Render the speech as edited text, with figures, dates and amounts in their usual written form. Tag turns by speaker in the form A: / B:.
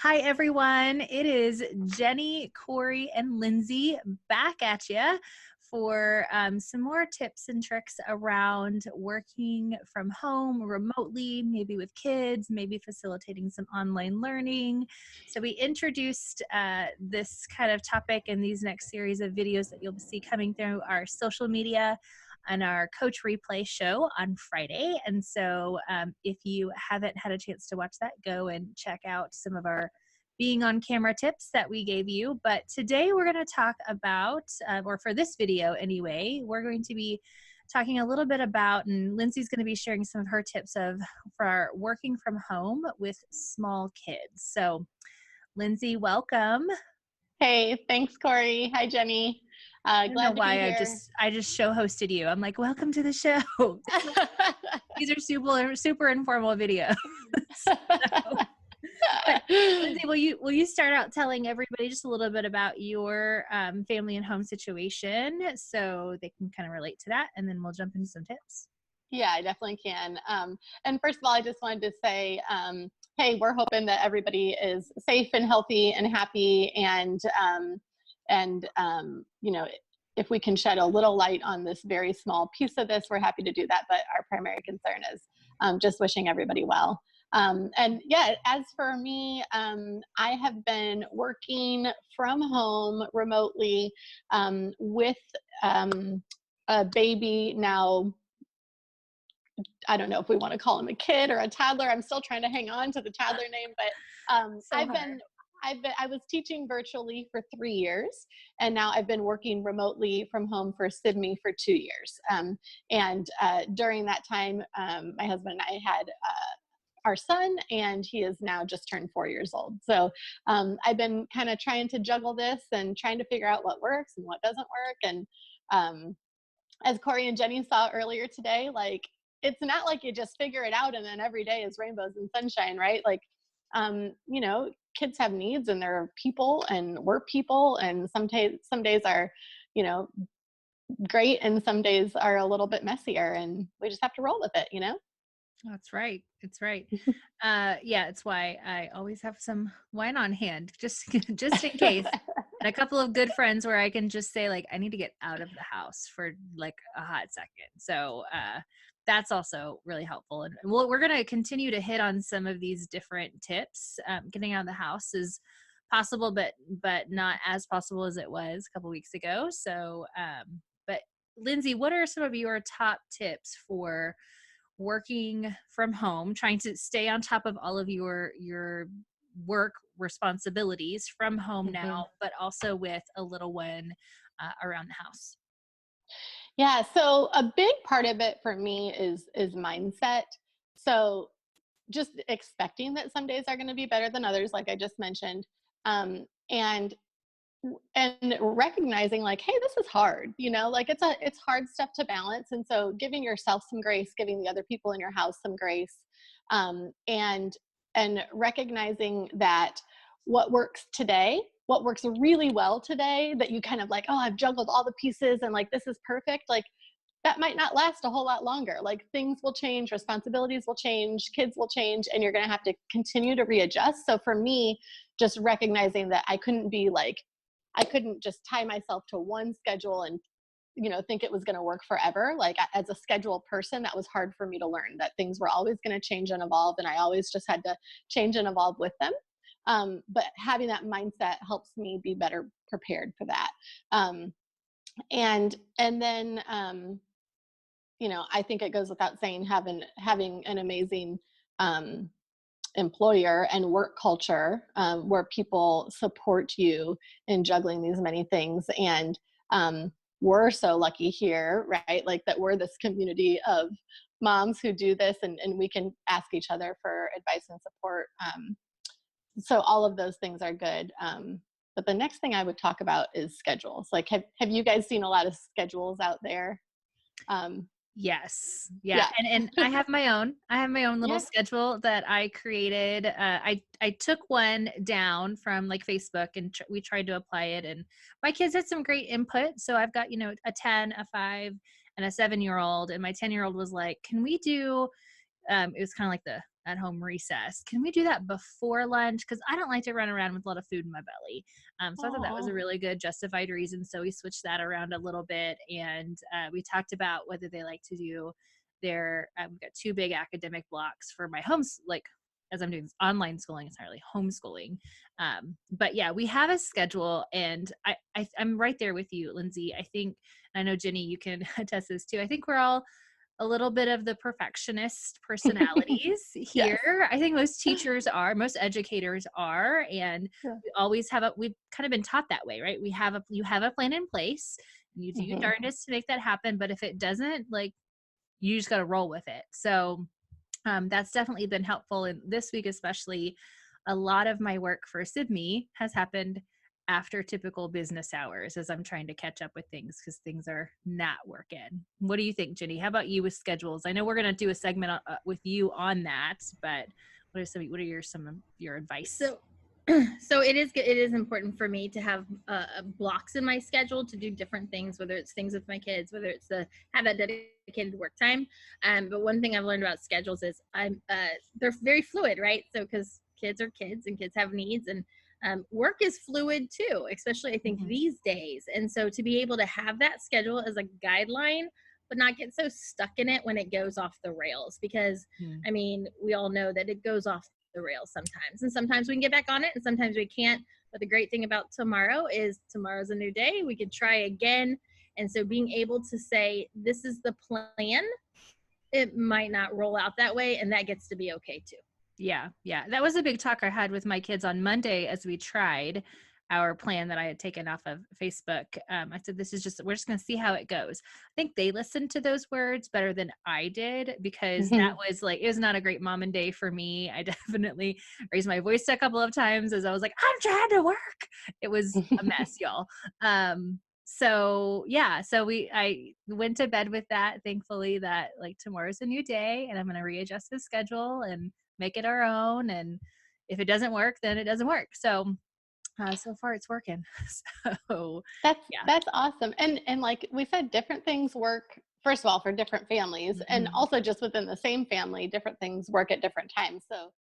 A: Hi, everyone. It is Jennie, Cory, and Lindsey back at you for some more tips and tricks around working from home remotely, maybe with kids, maybe facilitating some online learning. So we introduced this kind of topic in these next series of videos that you'll see coming through our social media on our Coach Replay show on Friday. And so if you haven't had a chance to watch that, go and check out some of our being on camera tips that we gave you. But today we're going to talk about, or for this video anyway, we're going to be talking a little bit about, and Lindsey's going to be sharing some of her tips for working from home with small kids. So Lindsey, welcome.
B: Hey, thanks, Cory. Hi, Jennie.
A: I don't know
B: Glad to be
A: why
B: here.
A: I just show hosted you. I'm like, welcome to the show. These are super informal videos. But Lindsey, will you start out telling everybody just a little bit about your family and home situation so they can kind of relate to that, and then we'll jump into some tips.
B: Yeah, I definitely can. And first of all, I just wanted to say, hey, we're hoping that everybody is safe and healthy and happy, and you know, if we can shed a little light on this very small piece of this, we're happy to do that. But our primary concern is just wishing everybody well. And yeah, as for me, I have been working from home remotely with a baby now. I don't know if we want to call him a kid or a toddler. I'm still trying to hang on to the toddler name, but I was teaching virtually for 3 years, and now I've been working remotely from home for Sibme for 2 years. And during that time, my husband and I had our son, and he is now just turned 4 years old. So I've been kind of trying to juggle this and trying to figure out what works and what doesn't work. And as Cory and Jennie saw earlier today, like, it's not like you just figure it out and then every day is rainbows and sunshine, right? Like, you know, kids have needs, and they're people, and we're people, and some days are, you know, great, and some days are a little bit messier, and we just have to roll with it, you know?
A: That's right. It's right. Yeah, it's why I always have some wine on hand, just in case. And a couple of good friends where I can just say, like, I need to get out of the house for like a hot second. So that's also really helpful. And we're going to continue to hit on some of these different tips. Getting out of the house is possible, but not as possible as it was a couple weeks ago. So, but Lindsey, what are some of your top tips for working from home, trying to stay on top of all of your work responsibilities from home now, but also with a little one around the house?
B: Yeah, so a big part of it for me is mindset. So just expecting that some days are going to be better than others, like I just mentioned, and recognizing, like, hey, this is hard, you know, like it's hard stuff to balance. And so giving yourself some grace, giving the other people in your house some grace, and recognizing that what works really well today, that you kind of like, oh, I've juggled all the pieces and like this is perfect, like that might not last a whole lot longer. Like, things will change, responsibilities will change, kids will change, and you're going to have to continue to readjust. So for me, just recognizing that I couldn't just tie myself to one schedule and, you know, think it was going to work forever. Like, as a schedule person, that was hard for me to learn, that things were always going to change and evolve, and I always just had to change and evolve with them. But having that mindset helps me be better prepared for that. And then, you know, I think it goes without saying, having an amazing employer and work culture where people support you in juggling these many things. And we're so lucky here, right? Like, that we're this community of moms who do this, and we can ask each other for advice and support. So all of those things are good. But the next thing I would talk about is schedules. Like, have you guys seen a lot of schedules out there?
A: Yes. Yeah. And I have my own little schedule that I created. I took one down from like Facebook, and we tried to apply it, and my kids had some great input. So I've got, you know, a 10, a 5, and a 7-year-old. And my 10-year-old was like, can we do, it was kind of like the at home recess. Can we do that before lunch? Because I don't like to run around with a lot of food in my belly. So I thought that was a really good justified reason. So we switched that around a little bit, and we talked about whether they like to do their, we've got 2 big academic blocks for my homes, like as I'm doing online schooling, it's not really homeschooling. But yeah, we have a schedule, and I'm right there with you, Lindsey. I think, I know Jennie, you can attest this too. I think we're all a little bit of the perfectionist personalities
B: Yes.
A: here. I think most teachers are, most educators are, and
B: Yeah.
A: we always we've kind of been taught that way, right? You have a plan in place, and you do your darndest to make that happen. But if it doesn't, like, you just got to roll with it. So that's definitely been helpful. And this week, especially, a lot of my work for Sibme has happened after typical business hours as I'm trying to catch up with things because things are not working. What do you think, Jennie? How about you with schedules? I know we're going to do a segment with you on that, but what are some of your advice?
C: So it is important for me to have blocks in my schedule to do different things, whether it's things with my kids, whether it's to have that dedicated work time. But one thing I've learned about schedules is they're very fluid, right? So because kids are kids and kids have needs, and work is fluid too, especially I think these days. And so to be able to have that schedule as a guideline, but not get so stuck in it when it goes off the rails, because I mean, we all know that it goes off the rails sometimes, and sometimes we can get back on it and sometimes we can't. But the great thing about tomorrow is tomorrow's a new day. We could try again. And so being able to say, this is the plan, it might not roll out that way, and that gets to be okay too.
A: Yeah. That was a big talk I had with my kids on Monday as we tried our plan that I had taken off of Facebook. I said, we're just going to see how it goes. I think they listened to those words better than I did, because that was like, it was not a great mom and day for me. I definitely raised my voice a couple of times as I was like, I'm trying to work. It was a mess, y'all. So I went to bed with that, thankfully, that like tomorrow's a new day and I'm going to readjust the schedule and make it our own. And if it doesn't work, then it doesn't work. So far it's working. So
B: that's awesome. And like we said, different things work, first of all, for different families, and also just within the same family, different things work at different times. So